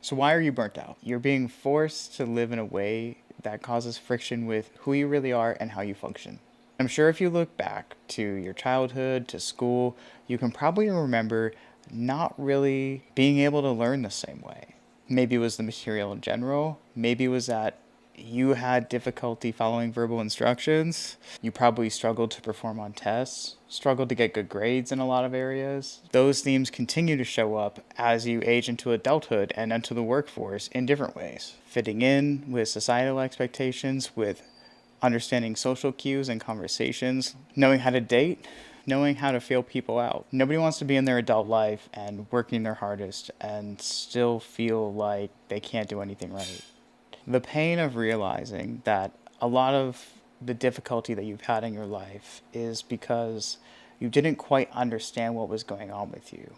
So why are you burnt out? You're being forced to live in a way that causes friction with who you really are and how you function. I'm sure if you look back to your childhood, to school, you can probably remember not really being able to learn the same way. Maybe it was the material in general. Maybe it was that you had difficulty following verbal instructions. You probably struggled to perform on tests, struggled to get good grades in a lot of areas. Those themes continue to show up as you age into adulthood and enter the workforce in different ways. Fitting in with societal expectations, with understanding social cues and conversations, knowing how to date, knowing how to feel people out. Nobody wants to be in their adult life and working their hardest and still feel like they can't do anything right. The pain of realizing that a lot of the difficulty that you've had in your life is because you didn't quite understand what was going on with you.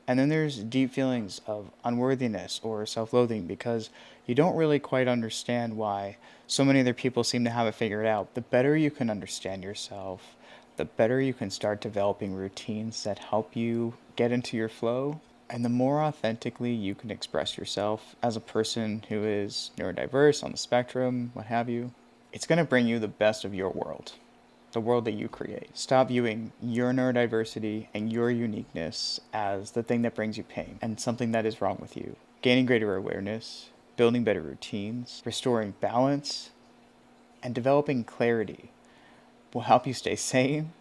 And then there's deep feelings of unworthiness or self-loathing because you don't really quite understand why so many other people seem to have it figured out. The better you can understand yourself, the better you can start developing routines that help you get into your flow, and the more authentically you can express yourself as a person who is neurodiverse, on the spectrum, what have you. It's going to bring you the best of your world, the world that you create. Stop viewing your neurodiversity and your uniqueness as the thing that brings you pain and something that is wrong with you. Gaining greater awareness, building better routines, restoring balance, and developing clarity will help you stay sane.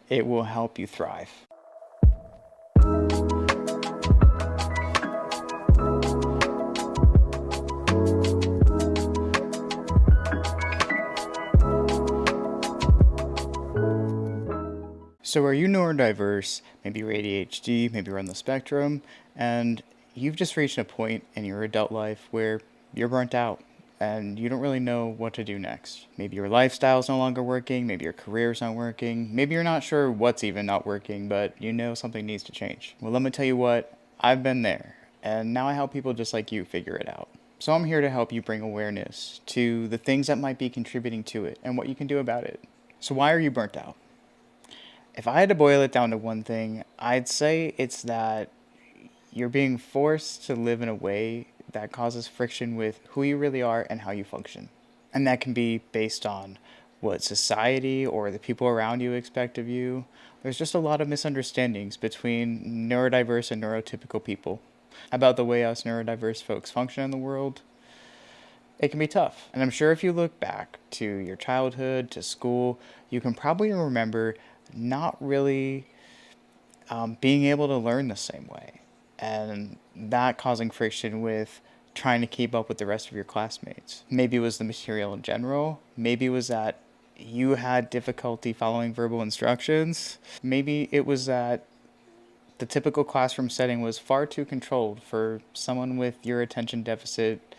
It will help you thrive. So are you neurodiverse? Maybe you're ADHD, maybe you're on the spectrum, and you've just reached a point in your adult life where you're burnt out and you don't really know what to do next. Maybe your lifestyle's no longer working, maybe your career's not working, maybe you're not sure what's even not working, but you know something needs to change. Well, let me tell you what, I've been there, and now I help people just like you figure it out. So I'm here to help you bring awareness to the things that might be contributing to it and what you can do about it. So why are you burnt out? If I had to boil it down to one thing, I'd say it's that you're being forced to live in a way that causes friction with who you really are and how you function. And that can be based on what society or the people around you expect of you. There's just a lot of misunderstandings between neurodiverse and neurotypical people about the way us neurodiverse folks function in the world. It can be tough. And I'm sure if you look back to your childhood, to school, you can probably remember not really being able to learn the same way, and that causing friction with trying to keep up with the rest of your classmates. Maybe it was the material in general. Maybe it was that you had difficulty following verbal instructions. Maybe it was that the typical classroom setting was far too controlled for someone with your attention deficit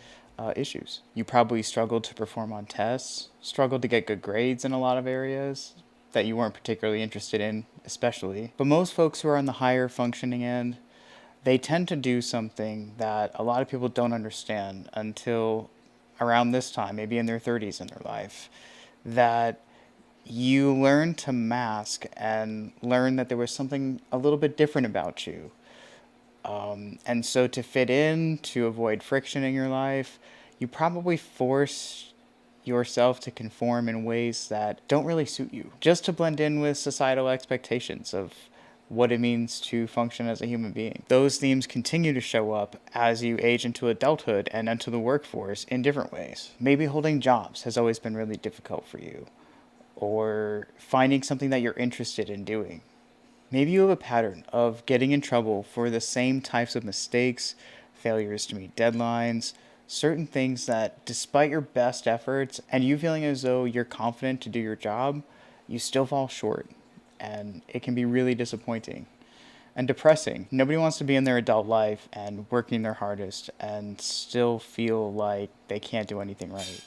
issues. You probably struggled to perform on tests, struggled to get good grades in a lot of areas that you weren't particularly interested in, especially. But most folks who are on the higher functioning end, they tend to do something that a lot of people don't understand until around this time, maybe in their 30s in their life, that you learn to mask and learn that there was something a little bit different about you. And so to fit in, to avoid friction in your life, you probably force yourself to conform in ways that don't really suit you, just to blend in with societal expectations of what it means to function as a human being. Those themes continue to show up as you age into adulthood and enter the workforce in different ways. Maybe holding jobs has always been really difficult for you, or finding something that you're interested in doing. Maybe you have a pattern of getting in trouble for the same types of mistakes, failures to meet deadlines, certain things that, despite your best efforts and you feeling as though you're confident to do your job, you still fall short. And it can be really disappointing and depressing. Nobody wants to be in their adult life and working their hardest and still feel like they can't do anything right.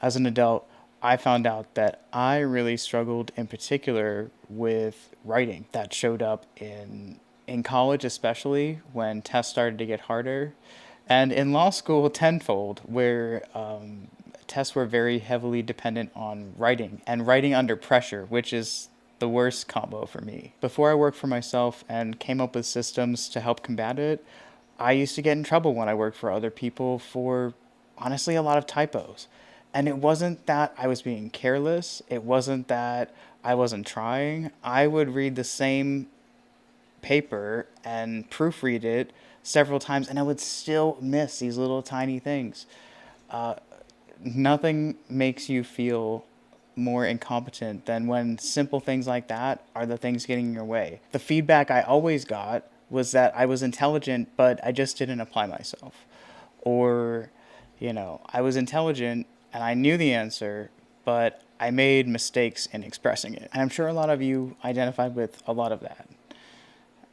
As an adult, I found out that I really struggled in particular with writing. That showed up in college, especially when tests started to get harder, and in law school tenfold, where tests were very heavily dependent on writing and writing under pressure, which is the worst combo for me. Before I worked for myself and came up with systems to help combat it, I used to get in trouble when I worked for other people for honestly a lot of typos. And it wasn't that I was being careless, it wasn't that I wasn't trying. I would read the same paper and proofread it several times, and I would still miss these little tiny things. Nothing makes you feel more incompetent than when simple things like that are the things getting in your way. The feedback I always got was that I was intelligent, but I just didn't apply myself. Or, I was intelligent and I knew the answer, but I made mistakes in expressing it. And I'm sure a lot of you identified with a lot of that.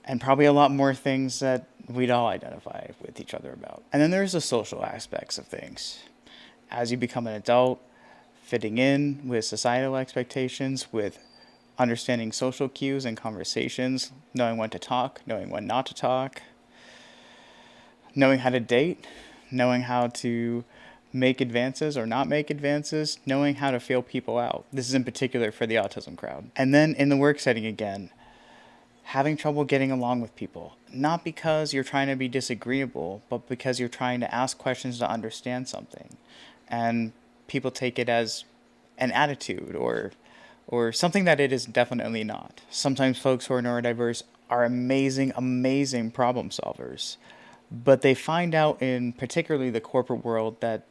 And probably a lot more things that we'd all identify with each other about. And then there's the social aspects of things. As you become an adult, fitting in with societal expectations, with understanding social cues and conversations, knowing when to talk, knowing when not to talk, knowing how to date, knowing how to make advances or not make advances, knowing how to feel people out. This is in particular for the autism crowd. And then in the work setting again, having trouble getting along with people, not because you're trying to be disagreeable, but because you're trying to ask questions to understand something. And people take it as an attitude or something that it is definitely not. Sometimes folks who are neurodiverse are amazing, amazing problem solvers, but they find out in particularly the corporate world that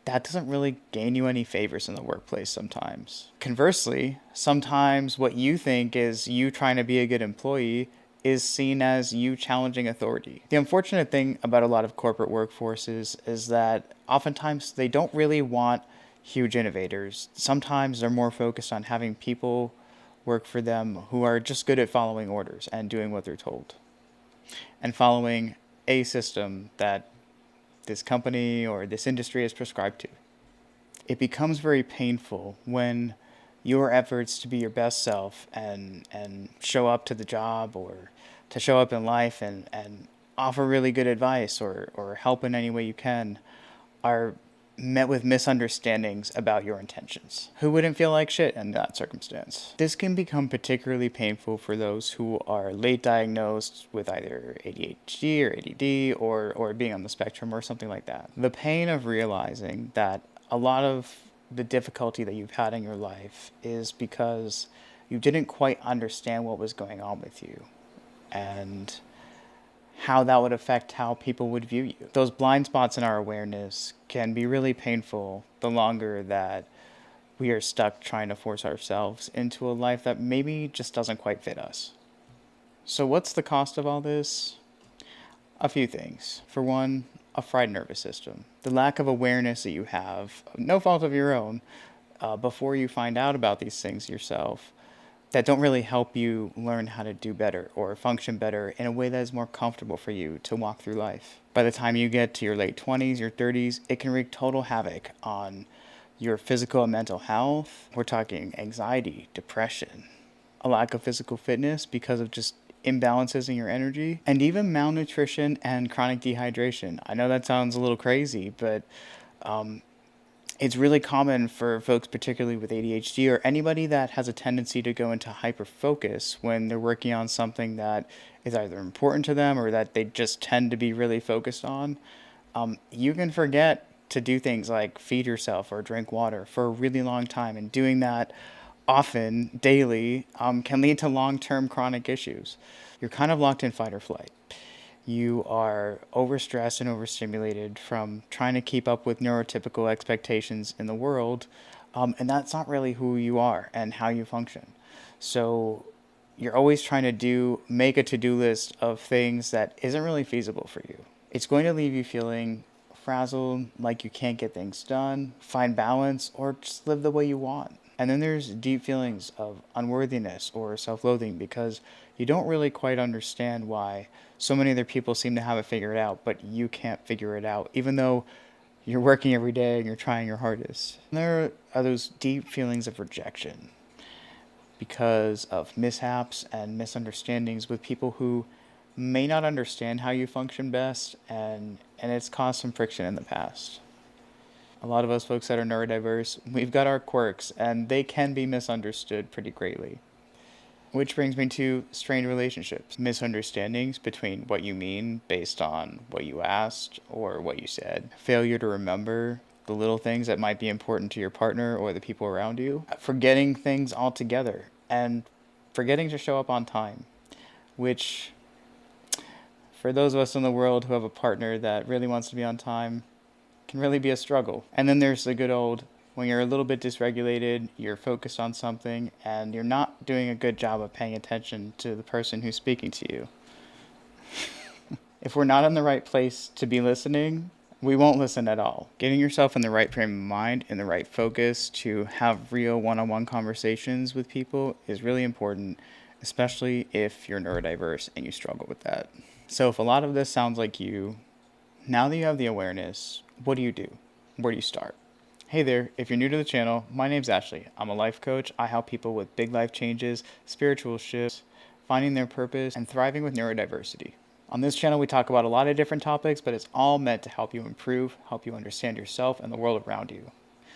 that doesn't really gain you any favors in the workplace sometimes. Conversely, sometimes what you think is you trying to be a good employee is seen as you challenging authority. The unfortunate thing about a lot of corporate workforces is that oftentimes they don't really want huge innovators. Sometimes they're more focused on having people work for them who are just good at following orders and doing what they're told and following a system that this company or this industry is prescribed to. It becomes very painful when your efforts to be your best self and show up to the job or to show up in life and offer really good advice or help in any way you can are met with misunderstandings about your intentions. Who wouldn't feel like shit in that circumstance? This can become particularly painful for those who are late diagnosed with either ADHD or ADD or being on the spectrum or something like that. The pain of realizing that a lot of the difficulty that you've had in your life is because you didn't quite understand what was going on with you and how that would affect how people would view you. Those blind spots in our awareness can be really painful the longer that we are stuck trying to force ourselves into a life that maybe just doesn't quite fit us. So what's the cost of all this? A few things. For one, a fried nervous system. The lack of awareness that you have, no fault of your own, before you find out about these things yourself, that don't really help you learn how to do better or function better in a way that is more comfortable for you to walk through life. By the time you get to your late 20s, your 30s, it can wreak total havoc on your physical and mental health. We're talking anxiety, depression, a lack of physical fitness because of just imbalances in your energy, and even malnutrition and chronic dehydration. I know that sounds a little crazy, but it's really common for folks, particularly with ADHD or anybody that has a tendency to go into hyperfocus when they're working on something that is either important to them or that they just tend to be really focused on. You can forget to do things like feed yourself or drink water for a really long time, and doing that often, daily, can lead to long-term chronic issues. You're kind of locked in fight or flight. You are overstressed and overstimulated from trying to keep up with neurotypical expectations in the world, and that's not really who you are and how you function. So you're always trying to make a to-do list of things that isn't really feasible for you. It's going to leave you feeling frazzled, like you can't get things done, find balance, or just live the way you want. And then there's deep feelings of unworthiness or self-loathing because you don't really quite understand why so many other people seem to have it figured out, but you can't figure it out, even though you're working every day and you're trying your hardest. And there are those deep feelings of rejection because of mishaps and misunderstandings with people who may not understand how you function best, and it's caused some friction in the past. A lot of us folks that are neurodiverse, we've got our quirks, and they can be misunderstood pretty greatly. Which brings me to strained relationships, misunderstandings between what you mean based on what you asked or what you said, failure to remember the little things that might be important to your partner or the people around you, forgetting things altogether, and forgetting to show up on time, which, for those of us in the world who have a partner that really wants to be on time, can really be a struggle. And then there's the good old, when you're a little bit dysregulated, you're focused on something, and you're not doing a good job of paying attention to the person who's speaking to you. If we're not in the right place to be listening, we won't listen at all. Getting yourself in the right frame of mind, in the right focus to have real one-on-one conversations with people is really important, especially if you're neurodiverse and you struggle with that. So if a lot of this sounds like you, now that you have the awareness, what do you do? Where do you start? Hey there, if you're new to the channel, my name's Ashley. I'm a life coach. I help people with big life changes, spiritual shifts, finding their purpose, and thriving with neurodiversity. On this channel, we talk about a lot of different topics, but it's all meant to help you improve, help you understand yourself and the world around you.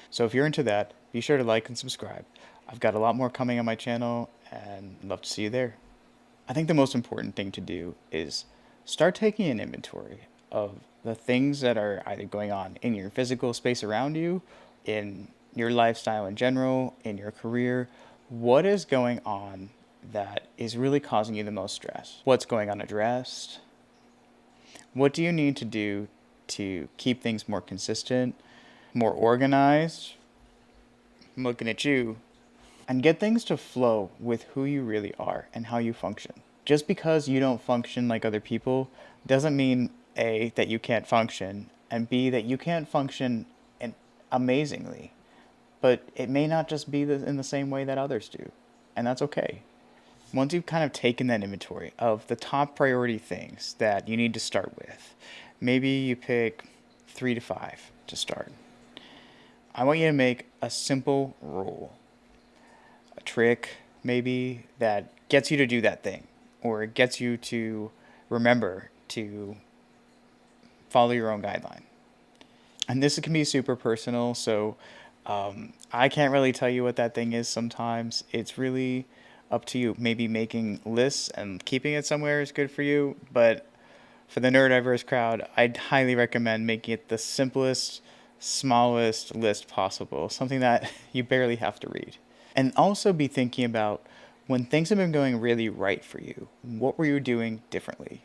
So if you're into that, be sure to like and subscribe. I've got a lot more coming on my channel, and I'd love to see you there. I think the most important thing to do is start taking an inventory of the things that are either going on in your physical space around you, in your lifestyle in general, in your career. What is going on that is really causing you the most stress? What's going unaddressed? What do you need to do to keep things more consistent, more organized? I'm looking at you. And get things to flow with who you really are and how you function. Just because you don't function like other people doesn't mean A, that you can't function, and B, that you can't function amazingly. But it may not just be in the same way that others do, and that's okay. Once you've kind of taken that inventory of the top priority things that you need to start with, maybe you pick 3 to 5 to start. I want you to make a simple rule, a trick maybe, that gets you to do that thing, or it gets you to remember to follow your own guideline. And this can be super personal, so I can't really tell you what that thing is sometimes. It's really up to you. Maybe making lists and keeping it somewhere is good for you, but for the neurodiverse crowd, I'd highly recommend making it the simplest, smallest list possible, something that you barely have to read. And also be thinking about when things have been going really right for you, what were you doing differently?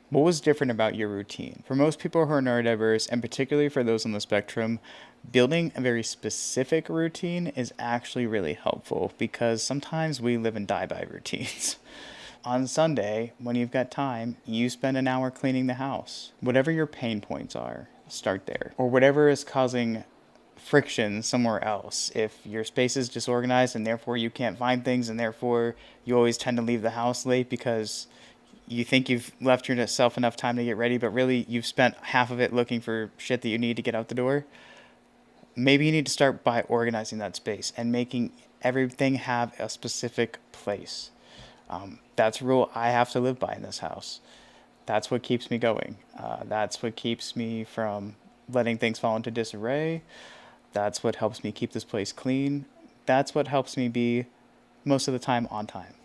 What was different about your routine? For most people who are neurodiverse, and particularly for those on the spectrum, building a very specific routine is actually really helpful because sometimes we live and die by routines. On Sunday, when you've got time, you spend an hour cleaning the house. Whatever your pain points are, start there. Or whatever is causing friction somewhere else. If your space is disorganized and therefore you can't find things and therefore you always tend to leave the house late because you think you've left yourself enough time to get ready, but really you've spent half of it looking for shit that you need to get out the door. Maybe you need to start by organizing that space and making everything have a specific place. That's a rule I have to live by in this house. That's what keeps me going. That's what keeps me from letting things fall into disarray. That's what helps me keep this place clean. That's what helps me be, most of the time, on time.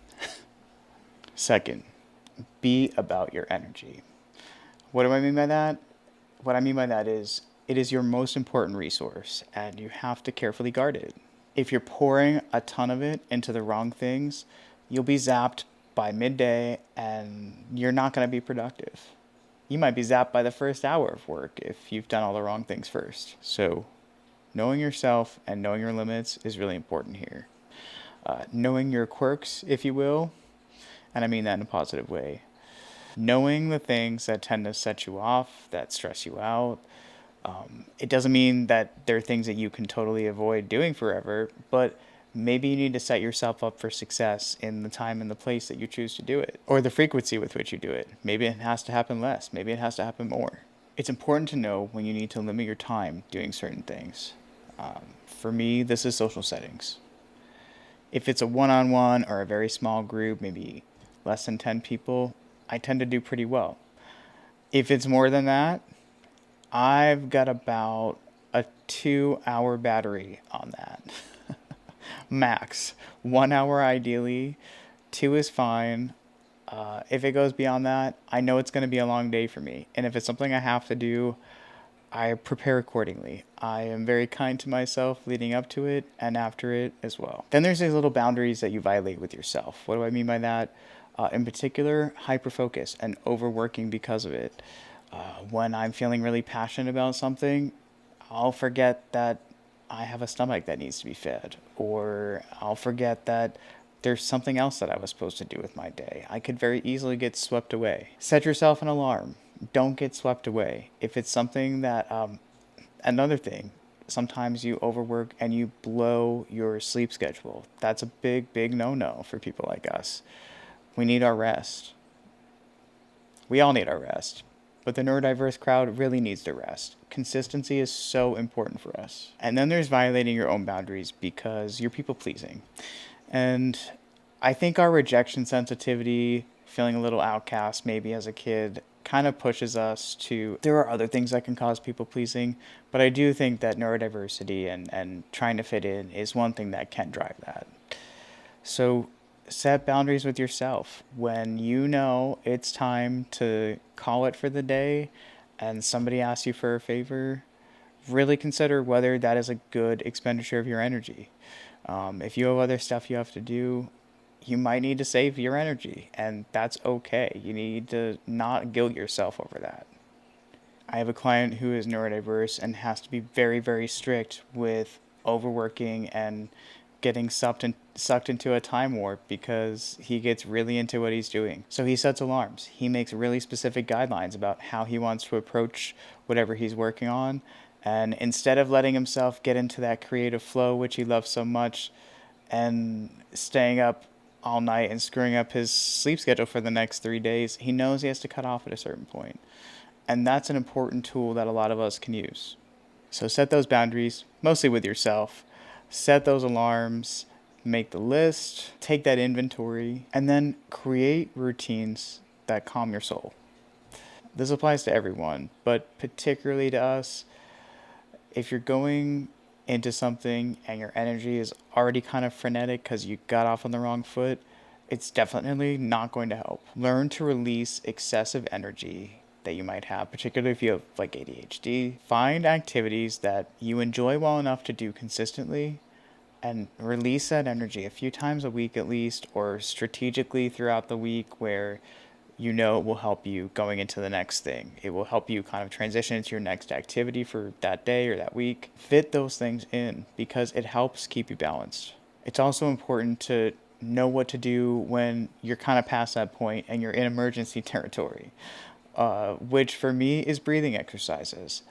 Second, be about your energy. What do I mean by that? What I mean by that is it is your most important resource, and you have to carefully guard it. If you're pouring a ton of it into the wrong things, you'll be zapped by midday, and you're not going to be productive. You might be zapped by the first hour of work if you've done all the wrong things first. So knowing yourself and knowing your limits is really important here. Knowing your quirks, if you will, and I mean that in a positive way. Knowing the things that tend to set you off, that stress you out. It doesn't mean that there are things that you can totally avoid doing forever, but maybe you need to set yourself up for success in the time and the place that you choose to do it, or the frequency with which you do it. Maybe it has to happen less. Maybe it has to happen more. It's important to know when you need to limit your time doing certain things. For me, this is social settings. If it's a one-on-one or a very small group, maybe less than 10 people, I tend to do pretty well. If it's more than that, I've got about a 2-hour battery on that. Max. 1 hour ideally 2 is fine. If it goes beyond that, I know it's going to be a long day for me. And if it's something I have to do, I prepare accordingly. I am very kind to myself leading up to it and after it as well. Then there's these little boundaries that you violate with yourself. What do I mean by that? In particular, hyperfocus and overworking because of it. When I'm feeling really passionate about something, I'll forget that I have a stomach that needs to be fed, or I'll forget that there's something else that I was supposed to do with my day. I could very easily get swept away. Set yourself an alarm. Don't get swept away. If it's something that, another thing, sometimes you overwork and you blow your sleep schedule. That's a big, big no no for people like us. We need our rest. We all need our rest. But the neurodiverse crowd really needs their rest. Consistency is so important for us. And then there's violating your own boundaries because you're people pleasing. And I think our rejection sensitivity, feeling a little outcast maybe as a kid, kind of pushes us to. There are other things that can cause people pleasing, but I do think that neurodiversity and trying to fit in is one thing that can drive that. So set boundaries with yourself. When you know it's time to call it for the day and somebody asks you for a favor, really consider whether that is a good expenditure of your energy. If you have other stuff you have to do, you might need to save your energy, and that's okay. You need to not guilt yourself over that. I have a client who is neurodiverse and has to be very, very strict with overworking and getting sucked into a time warp because he gets really into what he's doing. So he sets alarms. He makes really specific guidelines about how he wants to approach whatever he's working on. And instead of letting himself get into that creative flow, which he loves so much, and staying up all night and screwing up his sleep schedule for the next 3 days, he knows he has to cut off at a certain point. And that's an important tool that a lot of us can use. So set those boundaries, mostly with yourself. Set those alarms, make the list, take that inventory, and then create routines that calm your soul. This applies to everyone, but particularly to us. If you're going into something and your energy is already kind of frenetic because you got off on the wrong foot, it's definitely not going to help. Learn to release excessive energy that you might have, particularly if you have like ADHD. Find activities that you enjoy well enough to do consistently and release that energy a few times a week at least, or strategically throughout the week where you know it will help you going into the next thing. It will help you kind of transition into your next activity for that day or that week. Fit those things in because it helps keep you balanced. It's also important to know what to do when you're kind of past that point and you're in emergency territory, which for me is breathing exercises.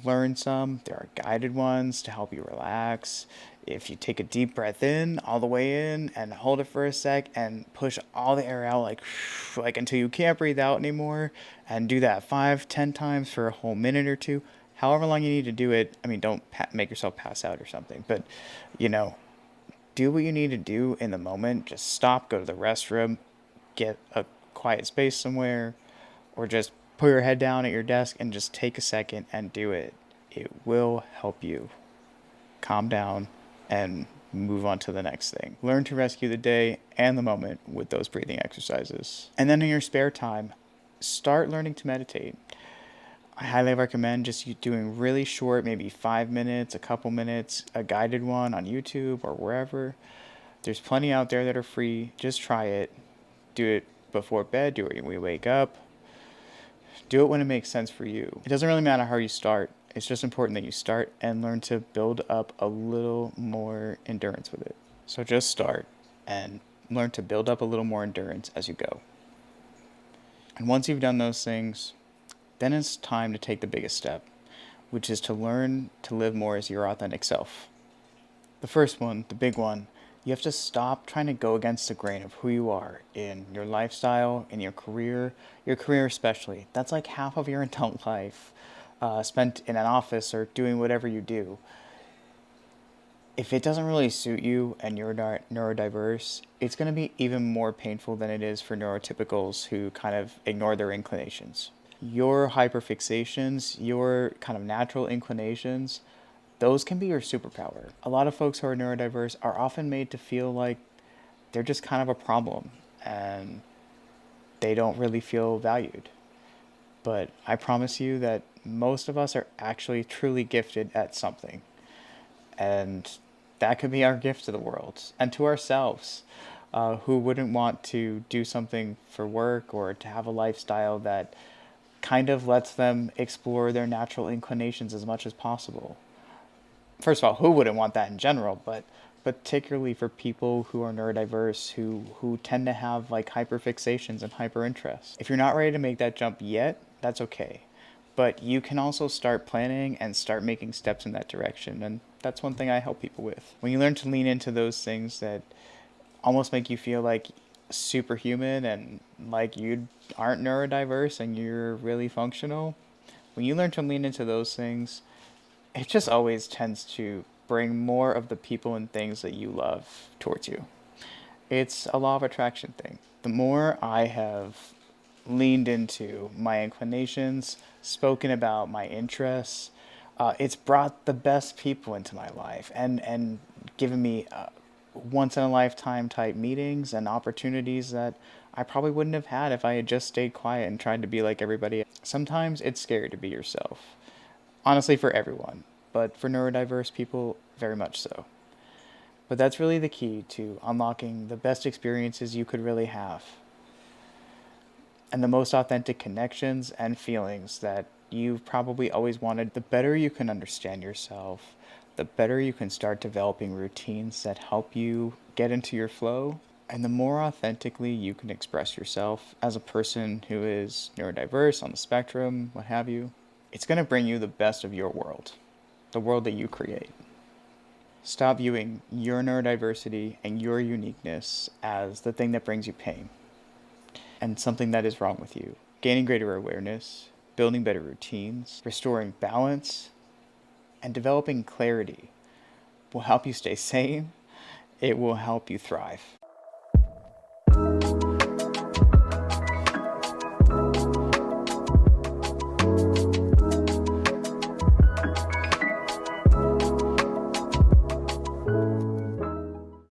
Learn some. There are guided ones to help you relax. If you take a deep breath in, all the way in, and hold it for a sec, and push all the air out like until you can't breathe out anymore, and do that 5-10 times for a whole minute or two, however long you need to do it. I mean, don't make yourself pass out or something, but do what you need to do in the moment. Just stop, go to the restroom, get a quiet space somewhere, or just put your head down at your desk and just take a second and do it. It will help you calm down and move on to the next thing. Learn to rescue the day and the moment with those breathing exercises. And then in your spare time, start learning to meditate. I highly recommend just you doing really short, maybe 5 minutes, a couple minutes, a guided one on YouTube or wherever. There's plenty out there that are free. Just try it. Do it before bed, do it when we wake up. Do it when it makes sense for you. It doesn't really matter how you start. It's just important that you start and learn to build up a little more endurance with it. So just start and learn to build up a little more endurance as you go. And once you've done those things, then it's time to take the biggest step, which is to learn to live more as your authentic self. The first one, the big one, you have to stop trying to go against the grain of who you are in your lifestyle, in your career especially. That's like half of your adult life spent in an office or doing whatever you do. If it doesn't really suit you and you're neurodiverse, it's going to be even more painful than it is for neurotypicals who kind of ignore their inclinations. Your hyperfixations, your kind of natural inclinations, those can be your superpower. A lot of folks who are neurodiverse are often made to feel like they're just kind of a problem and they don't really feel valued. But I promise you that most of us are actually truly gifted at something. And that could be our gift to the world and to ourselves. Who wouldn't want to do something for work or to have a lifestyle that kind of lets them explore their natural inclinations as much as possible? First of all, who wouldn't want that in general? But particularly for people who are neurodiverse, who tend to have like hyperfixations and hyper interests. If you're not ready to make that jump yet, that's okay. But you can also start planning and start making steps in that direction. And that's one thing I help people with. When you learn to lean into those things that almost make you feel like superhuman and like you aren't neurodiverse and you're really functional, when you learn to lean into those things, it just always tends to bring more of the people and things that you love towards you. It's a law of attraction thing. The more I have leaned into my inclinations, spoken about my interests, it's brought the best people into my life and given me once in a lifetime type meetings and opportunities that I probably wouldn't have had if I had just stayed quiet and tried to be like everybody else. Sometimes it's scary to be yourself. Honestly, for everyone, but for neurodiverse people, very much so. But that's really the key to unlocking the best experiences you could really have and the most authentic connections and feelings that you've probably always wanted. The better you can understand yourself, the better you can start developing routines that help you get into your flow, and the more authentically you can express yourself as a person who is neurodiverse, on the spectrum, what have you. It's going to bring you the best of your world, the world that you create. Stop viewing your neurodiversity and your uniqueness as the thing that brings you pain and something that is wrong with you. Gaining greater awareness, building better routines, restoring balance, and developing clarity will help you stay sane. It will help you thrive.